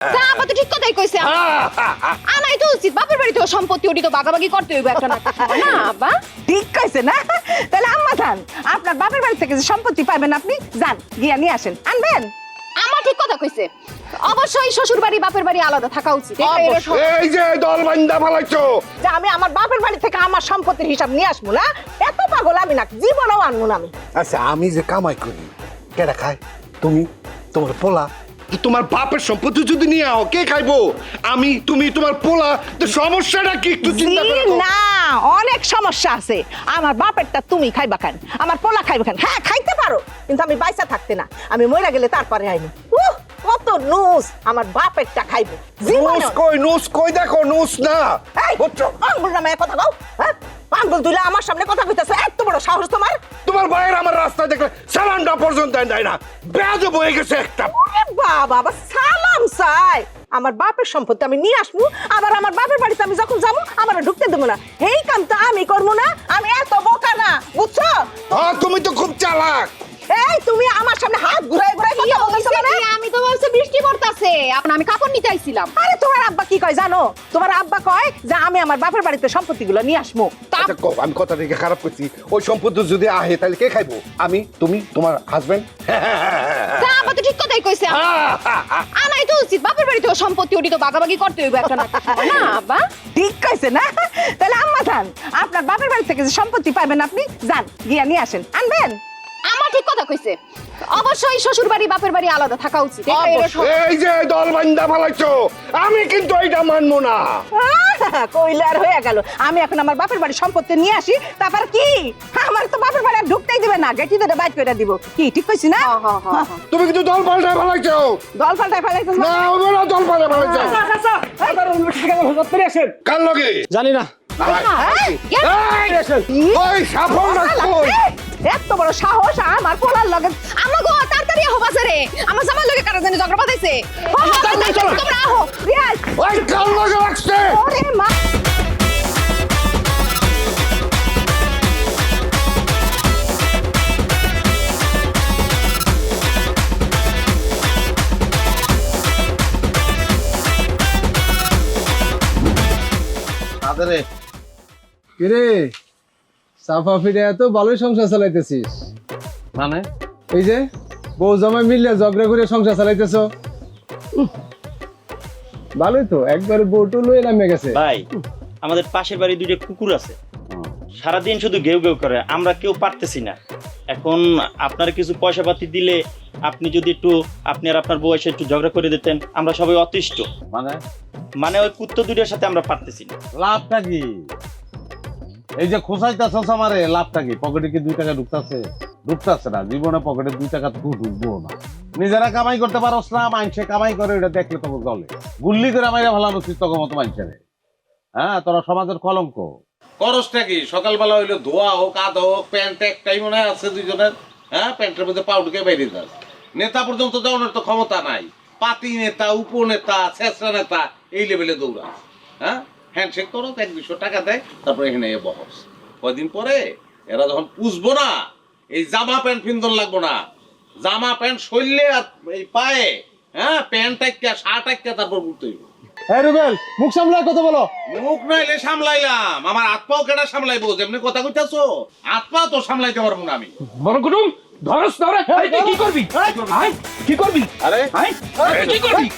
তা আপা তো ঠিক কথাই কইছে আনাই তো উচিত বাপের বাড়িতে সম্পত্তি ওটি তো ভাগাভাগি করতে হইবে একটা না একটা সময়, না আব্বা? ঠিক কইছে না? তাহলে আম্মা যান, আপনার বাপের বাড়ি থেকে যে সম্পত্তি পাবেন আপনি যান গিয়া নিয়ে আসেন, আনবেন। আমার ঠিক কথা কইছে, অবশ্যই শ্বশুর বাড়ি বাপের বাড়ি আলাদা থাকা উচিত। এই যে দল বান্দা ফালাইছো, যে আমি আমার বাপের বাড়ি থেকে আমার সম্পত্তির হিসাব নিয়ে আসবো না, এত পাগল আমি না, জীবনও আনবো না আমি। আচ্ছা আমি যে কামাই করি কেডা খায়? তুমি, তোমার পোলা। তো তোমার বাপের সম্পত্তি যদি নিয়ে আও কে খাইবো? আমি, তুমি, তোমার পোলা। তো সমস্যাটা কি একটু চিন্তা জি করে দেখো। না, অনেক সমস্যা আছে। আমার বাপেরটা তুমি খাইবা খান, আমার পোলা খাইবা খান। হ্যাঁ খাইতে পারো, কিন্তু আমি বাইসা থাকতে না, আমি মইরা গেলে তারপরে আইনো। কত নুস, আমার বাপেরটা খাইবো। নুস কই দেখো, নুস না। এই বুঝছো? আঙ্গুল নামে কথা কও, হ্যাঁ? আঙ্গুল তুলে আমার সামনে কথা কইতাছো, এত বড় সাহস তোমার? তোমার ভাইয়ের আমার রাস্তায় দেখলে সালামটা পর্যন্ত দেয় না। বেয়াদব হয়ে গেছে একটা। ওরে বাবা, আবার সালাম চাই? আমার বাপের সম্পত্তি আমি নিয়ে আসবো, আবার আমার বাপের বাড়িতে আমি যখন যাবো আমার ঢুকতে দেবো না। এই কাম তো আমি করবো না, আমি এত বোকা না, বুঝছো? হ্যাঁ তুমি তো খুব চালাক। এই তুমি আমার সামনে হাত ঘুরাই ঘুরাই কথা বলতেছো কেন? আমি তো বলছি বৃষ্টি পড়তাছে, আমি কাপড় নিতে আইছিলাম। আরে তোমার আব্বা কি কয় জানো? তোমার আব্বা কয় যে আমি আমার বাপের বাড়িতে সম্পত্তিগুলো নিয়ে আসবো। আচ্ছা কও, আমি কথা থেকে খারাপ করছি? ওই সম্পত্তি যদি আহে তাহলে কে খাইবো? আমি, তুমি, তোমার হাজবেন্ড? তা আপা তো ঠিক কথাই কইছে আনাই তো উচিত বাপের বাড়িতে সম্পত্তি ওটি তো ভাগাভাগি করতে হইবে একটা না একটা সময়, না আব্বা? ঠিক কইছে না? তাহলে আম্মা যান, আপনার বাপের বাড়ি থেকে যে সম্পত্তি পাবেন আপনি যান গিয়া নিয়ে আসেন, আনবেন। আমার ঠিক কথা কইছে, অবশ্যই শ্বশুর বাড়ি বাপের বাড়ি আলাদা থাকা উচিত। এই যে দল বান্দা ফালাইছো, আমি কিন্তু এইটা মানবো না। কইলে আর হয়ে গেল। আমি এখন আমার বাপের বাড়ি সম্পত্তি নিয়ে আসি, তারপর কি আমার তো বাপের বাড়ি আর ঢুকতেই দিবে না, গেটি ধরে বাইর করে দিব। কি ঠিক কইছি না? তুমি কিন্তু দল পাল্টা ফালাইছো। দল পাল্টায় ফেলাইছিস না ওরা দল পাল্টা ফালাইছো। কার লগে? জানি না। ওই সাফল রাখো। এত বড় সাহস আমার পোলার লগে। আমার গো তাড়াতাড়ি আহো বাজারে, আমার জামার লগে কারা জানি ঝগড়া বাঁধাইছে। তোমরা আহো। রিয়াজ, ওই কার লগে রাখছে? ওরে মা, কিরে সাফা ফিরে এত ভালোই সংসার চালাইতেছিস? মানে এই যে বউ জামাই মিললে ঝগড়া করে সংসার চালাইতেছ, ভালোই তো। একবারে বউটু লয়ে নামে গেছে। ভাই, আমাদের পাশের বাড়ি দুইটা কুকুর আছে, সারাদিন শুধু ঘেউ ঘেউ করে, আমরা কেউ পারতেছি না। এখন আপনার কিছু পয়সা পাতি দিলে আপনি যদি একটু, আপনি আর আপনার বউ এসে একটু ঝগড়া করে দিতেন, আমরা সবাই অতিষ্ঠ। মানে ওই কুত্তো দুইটার সাথে আমরা পারতেছি না। লাভটা কি? এই যে খোঁচাইতেছ আমারে, লাভটা কি? পকেটে কি 2 টাকা ঢুকতেছে না? জীবনে পকেটে 2 টাকা তো ঢুকবো না। নিজেরা কামাই করতে পারোস না, মানুষে কামাই করে, এটা দেখলে তখন গলে গুল্লি করে মাইরা ভালো উচিত তখন মতো মানুষের। হ্যাঁ, তোরা সমাজের কলঙ্ক। করসটা কি? সকালবেলা হইলো ধোয়া হোক আধা হোক, প্যান্ট একটাই মনে আছে দুইজনের। হ্যাঁ, প্যান্টের মধ্যে পাউডুকে বাইরে যাস। নেতা পর্যন্ত যাওয়ানোর তো ক্ষমতা নাই। পাতি নেতা, উপনেতা, ছেঁচড়া নেতা এই লেভেলে দৌড়াস। হ্যাঁ, হ্যান্ডশেক করো, 100-200 টাকা দেয়, তারপরে এখানে বহস। কয়দিন পরে এরা যখন পুষবো না, এই জামা প্যান্ট পিন্দন লাগবো না, জামা প্যান্ট শরীরে আর এই পায়ে, হ্যাঁ, প্যান্ট টাইকা শার্ট টাইকা তারপর ঘুরতে হইব। হ্যাঁ রুবেল, মুখ সামলায় কথা বলো। মুখ নাইলে সামলাইলাম, আমার হাত পাও কেটা সামলাইবো? যেমনি কথা কইতাছো, হাত পা তো সামলাইতে পারবো না আমি। বড় কুটুম ধরস ধরে, কি করবি? কি করবি? আরে কি করবি?